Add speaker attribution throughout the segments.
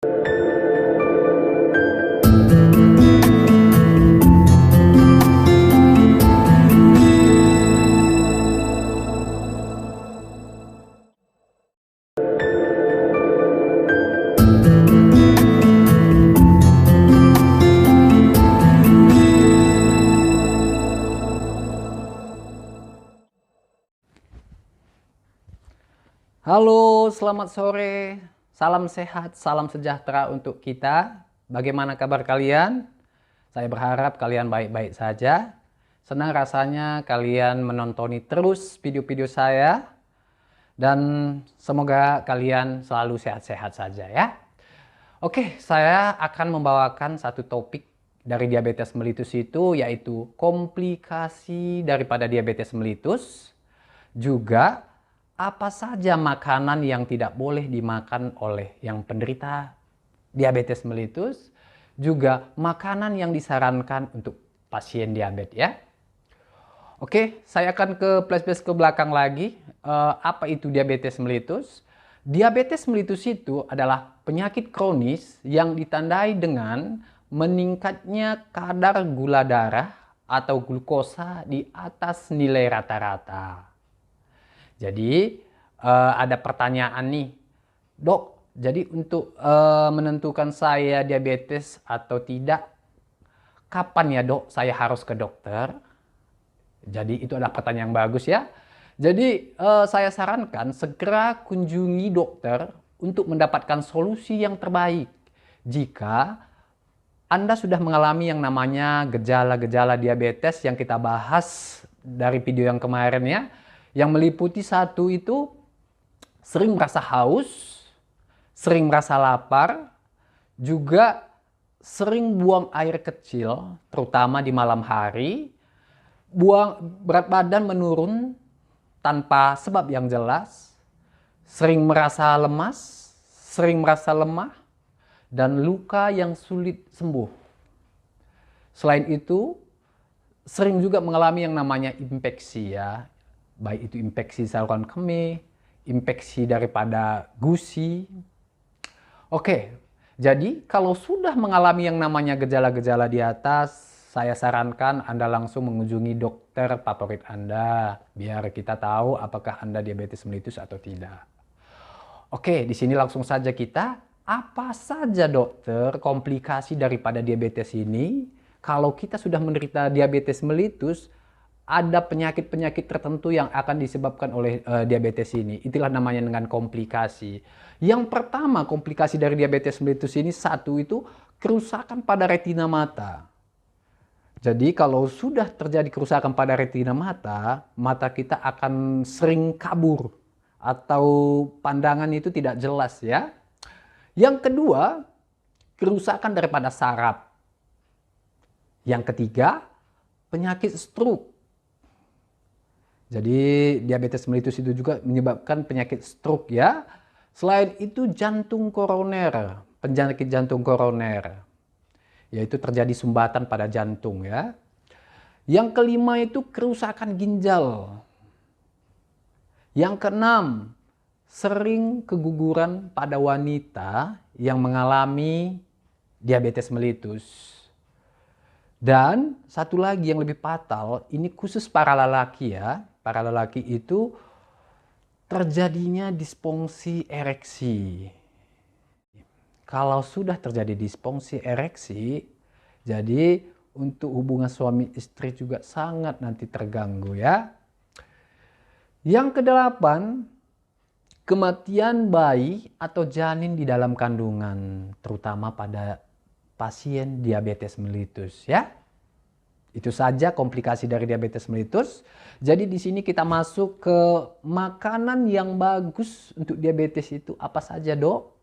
Speaker 1: Halo, selamat sore. Salam sehat, salam sejahtera untuk kita. Bagaimana kabar kalian? Saya berharap kalian baik-baik saja. Senang rasanya kalian menonton terus video-video saya. Dan semoga kalian selalu sehat-sehat saja ya. Oke, saya akan membawakan satu topik dari diabetes mellitus itu, yaitu komplikasi daripada diabetes mellitus. Juga apa saja makanan yang tidak boleh dimakan oleh yang penderita diabetes mellitus, juga makanan yang disarankan untuk pasien diabetes ya. Oke, saya akan ke flashback ke belakang lagi. Apa itu diabetes mellitus? Diabetes mellitus itu adalah penyakit kronis yang ditandai dengan meningkatnya kadar gula darah atau glukosa di atas nilai rata-rata. Jadi ada pertanyaan nih, dok, jadi untuk menentukan saya diabetes atau tidak, kapan ya dok saya harus ke dokter? Jadi itu adalah pertanyaan yang bagus ya. Jadi saya sarankan segera kunjungi dokter untuk mendapatkan solusi yang terbaik. Jika Anda sudah mengalami yang namanya gejala-gejala diabetes yang kita bahas dari video yang kemarin ya, yang meliputi satu itu sering merasa haus, sering merasa lapar, juga sering buang air kecil, terutama di malam hari, berat badan menurun tanpa sebab yang jelas, sering merasa lemas, sering merasa lemah, dan luka yang sulit sembuh. Selain itu, sering juga mengalami yang namanya infeksi ya, baik itu infeksi saluran kemih, infeksi daripada gusi. Oke, jadi kalau sudah mengalami yang namanya gejala-gejala di atas, saya sarankan Anda langsung mengunjungi dokter favorit Anda, biar kita tahu apakah Anda diabetes mellitus atau tidak. Oke, di sini langsung saja kita, apa saja dokter komplikasi daripada diabetes ini? Kalau kita sudah menderita diabetes mellitus, ada penyakit-penyakit tertentu yang akan disebabkan oleh diabetes ini. Itulah namanya dengan komplikasi. Yang pertama, komplikasi dari diabetes mellitus ini satu itu kerusakan pada retina mata. Jadi kalau sudah terjadi kerusakan pada retina mata, mata kita akan sering kabur atau pandangan itu tidak jelas ya. Yang kedua, kerusakan daripada saraf. Yang ketiga, penyakit stroke. Jadi diabetes mellitus itu juga menyebabkan penyakit stroke ya. Selain itu jantung koroner, penyakit jantung koroner, yaitu terjadi sumbatan pada jantung ya. Yang kelima itu kerusakan ginjal. Yang keenam, sering keguguran pada wanita yang mengalami diabetes mellitus. Dan satu lagi yang lebih fatal, ini khusus para lelaki ya. Para lelaki itu terjadinya disfungsi ereksi. Kalau sudah terjadi disfungsi ereksi, jadi untuk hubungan suami istri juga sangat nanti terganggu ya. Yang kedelapan, kematian bayi atau janin di dalam kandungan, terutama pada pasien diabetes mellitus ya. Itu saja komplikasi dari diabetes mellitus. Jadi di sini kita masuk ke makanan yang bagus untuk diabetes itu apa saja, dok?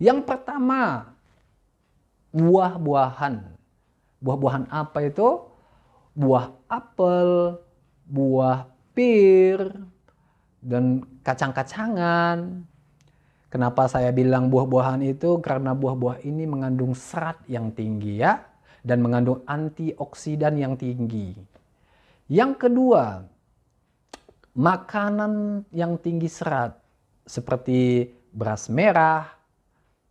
Speaker 1: Yang pertama, buah-buahan. Buah-buahan apa itu? Buah apel, buah pir, dan kacang-kacangan. Kenapa saya bilang buah-buahan itu? Karena buah-buah ini mengandung serat yang tinggi ya. Dan mengandung antioksidan yang tinggi. Yang kedua, makanan yang tinggi serat seperti beras merah,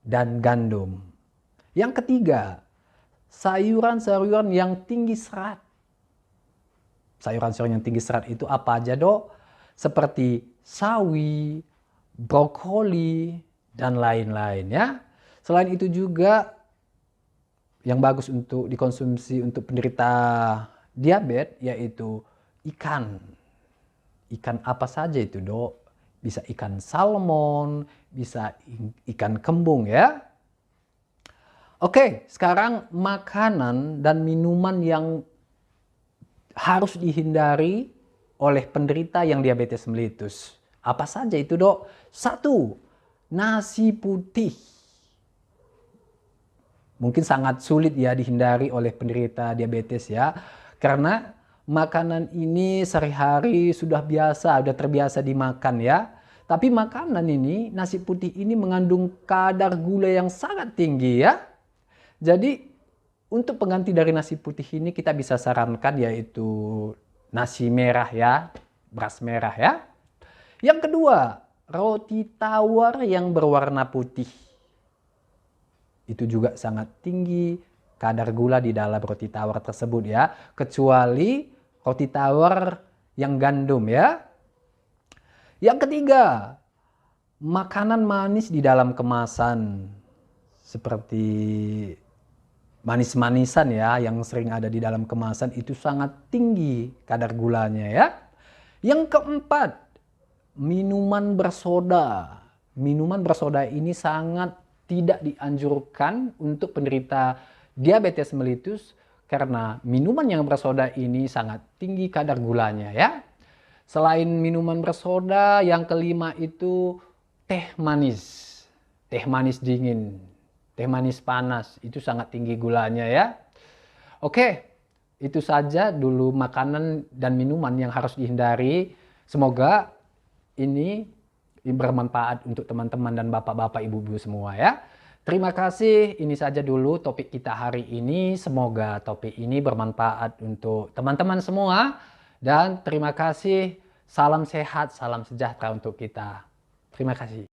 Speaker 1: dan gandum. Yang ketiga, sayuran-sayuran yang tinggi serat. Sayuran-sayuran yang tinggi serat itu apa aja, Dok? Seperti sawi, brokoli, dan lain-lain ya. Selain itu juga yang bagus untuk dikonsumsi untuk penderita diabetes yaitu ikan. Ikan apa saja itu, Dok? Bisa ikan salmon, bisa ikan kembung ya. Oke, sekarang makanan dan minuman yang harus dihindari oleh penderita yang diabetes mellitus. Apa saja itu, Dok? 1. Nasi putih. Mungkin sangat sulit ya dihindari oleh penderita diabetes ya. Karena makanan ini sehari-hari sudah terbiasa dimakan ya. Tapi makanan ini, nasi putih ini mengandung kadar gula yang sangat tinggi ya. Jadi untuk pengganti dari nasi putih ini kita bisa sarankan yaitu nasi merah ya, beras merah ya. Yang kedua, roti tawar yang berwarna putih. Itu juga sangat tinggi kadar gula di dalam roti tawar tersebut ya. Kecuali roti tawar yang gandum ya. Yang ketiga, makanan manis di dalam kemasan. Seperti manis-manisan ya yang sering ada di dalam kemasan itu sangat tinggi kadar gulanya ya. Yang keempat, minuman bersoda. Minuman bersoda ini sangat tidak dianjurkan untuk penderita diabetes mellitus karena minuman yang bersoda ini sangat tinggi kadar gulanya ya. Selain minuman bersoda, yang kelima itu teh manis. Teh manis dingin, teh manis panas itu sangat tinggi gulanya ya. Oke, itu saja dulu makanan dan minuman yang harus dihindari. Semoga ini bermanfaat untuk teman-teman dan bapak-bapak, ibu-ibu semua ya. Terima kasih, ini saja dulu topik kita hari ini. Semoga topik ini bermanfaat untuk teman-teman semua. Dan terima kasih, salam sehat, salam sejahtera untuk kita. Terima kasih.